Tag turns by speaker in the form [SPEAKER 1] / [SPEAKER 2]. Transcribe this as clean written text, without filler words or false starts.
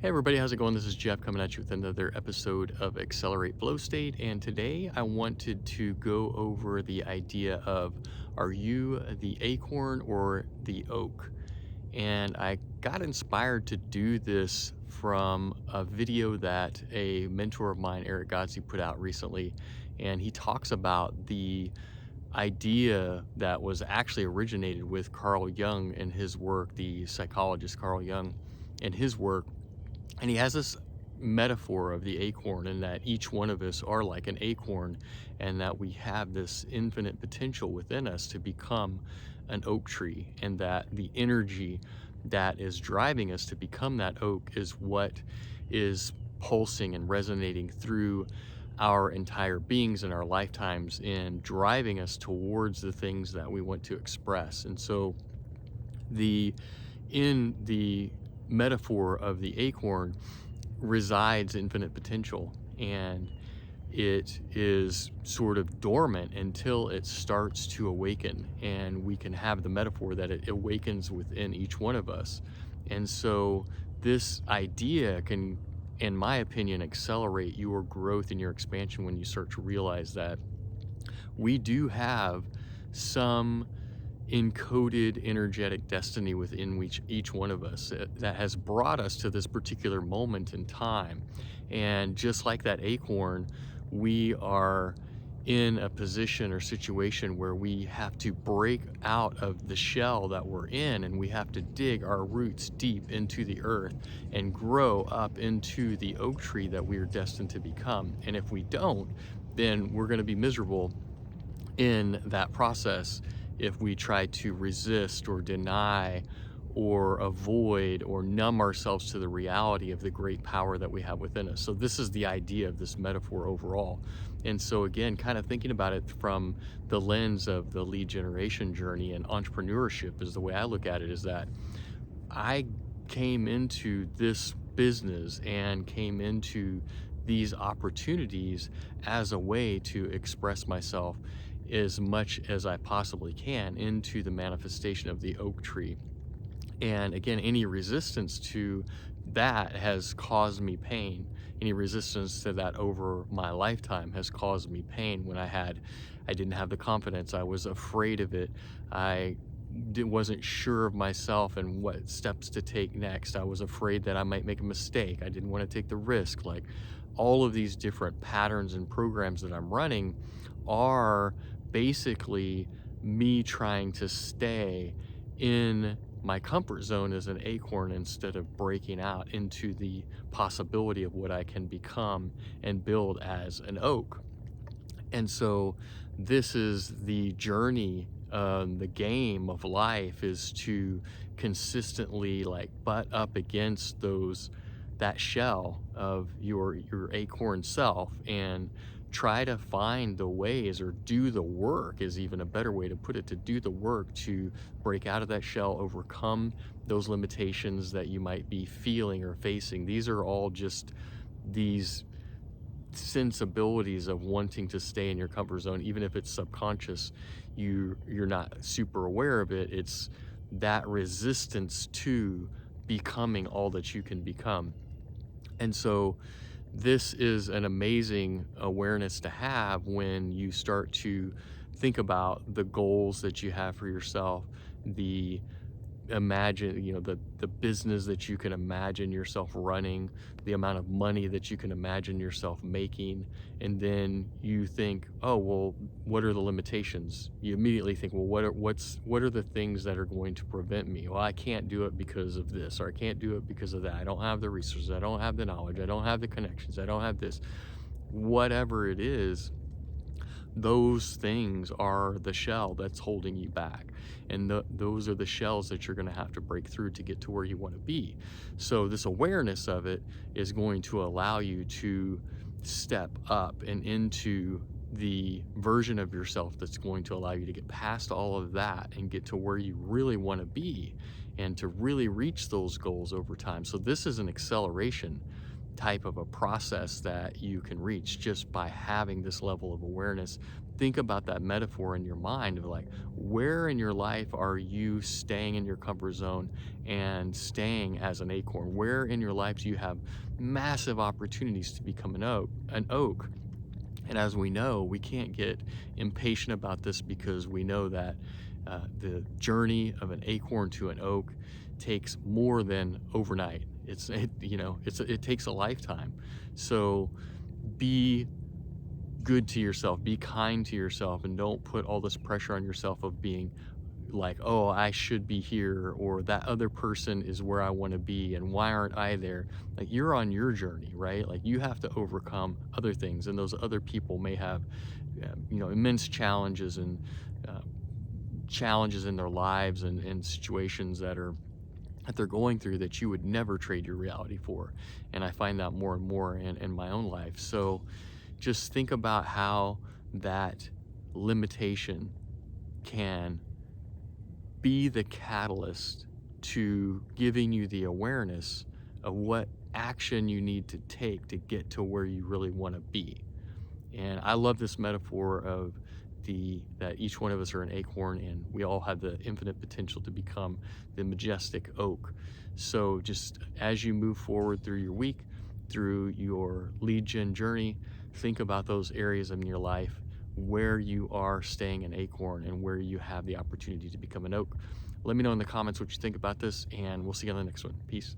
[SPEAKER 1] Hey everybody, how's it going? This is Jeff coming at you with another episode of Accelerate Flow State. And today I wanted to go over the idea of, are you the acorn or the oak? And I got inspired to do this from a video that a mentor of mine, Eric Godsey, put out recently. And he talks about the idea that was actually originated with Carl Jung and his work, the psychologist Carl Jung and his work. And he has this metaphor of the acorn, and that each one of us are like an acorn, and that we have this infinite potential within us to become an oak tree, and that the energy that is driving us to become that oak is what is pulsing and resonating through our entire beings and our lifetimes, and driving us towards the things that we want to express. And so the in the metaphor of the acorn resides infinite potential, and it is sort of dormant until it starts to awaken, and we can have the metaphor that it awakens within each one of us. And so this idea can, in my opinion, accelerate your growth and your expansion when you start to realize that we do have some encoded energetic destiny within each one of us that has brought us to this particular moment in time. And just like that acorn, we are in a position or situation where we have to break out of the shell that we're in, and we have to dig our roots deep into the earth and grow up into the oak tree that we are destined to become. And if we don't, then we're going to be miserable in that process if we try to resist or deny or avoid or numb ourselves to the reality of the great power that we have within us. So this is the idea of this metaphor overall. And so again, kind of thinking about it from the lens of the lead generation journey and entrepreneurship, is the way I look at it, is that I came into this business and came into these opportunities as a way to express myself as much as I possibly can into the manifestation of the oak tree. And again, any resistance to that has caused me pain. Any resistance to that over my lifetime has caused me pain. When I didn't have the confidence, I was afraid of it. I wasn't sure of myself and what steps to take next. I was afraid that I might make a mistake. I didn't want to take the risk. Like, all of these different patterns and programs that I'm running are basically me trying to stay in my comfort zone as an acorn instead of breaking out into the possibility of what I can become and build as an oak. And so this is the journey, the game of life, is to consistently like butt up against that shell of your acorn self, and try to find the ways, or do the work is even a better way to put it, to do the work to break out of that shell, overcome those limitations that you might be feeling or facing. These are all just these sensibilities of wanting to stay in your comfort zone, even if it's subconscious. You're not super aware of it. It's that resistance to becoming all that you can become. And so this is an amazing awareness to have when you start to think about the goals that you have for yourself, the the business that you can imagine yourself running, the amount of money that you can imagine yourself making. And then you think, oh well, what are the limitations? You immediately think, well, what are the things that are going to prevent me? Well, I can't do it because of this, or I can't do it because of that. I don't have the resources, I don't have the knowledge, I don't have the connections, I don't have this. Whatever it is, those things are the shell that's holding you back, and those are the shells that you're going to have to break through to get to where you want to be. So this awareness of it is going to allow you to step up and into the version of yourself that's going to allow you to get past all of that and get to where you really want to be, and to really reach those goals over time. So this is an acceleration type of a process that you can reach just by having this level of awareness think about that metaphor in your mind of like, where in your life are you staying in your comfort zone and staying as an acorn? Where in your life do you have massive opportunities to become an oak? And as we know, we can't get impatient about this because we know that the journey of an acorn to an oak takes more than overnight. It takes a lifetime. So be good to yourself, be kind to yourself, and don't put all this pressure on yourself of being like, oh, I should be here, or that other person is where I want to be, and why aren't I there? Like, you're on your journey, right? Like, you have to overcome other things, and those other people may have, immense challenges and uh, challenges in their lives and situations that they're going through that you would never trade your reality for. And I find that more and more in my own life. So just think about how that limitation can be the catalyst to giving you the awareness of what action you need to take to get to where you really want to be. And I love this metaphor of that each one of us are an acorn and we all have the infinite potential to become the majestic oak. So just as you move forward through your week, through your lead gen journey, think about those areas in your life where you are staying an acorn and where you have the opportunity to become an oak. Let me know in the comments what you think about this, and we'll see you on the next one. Peace.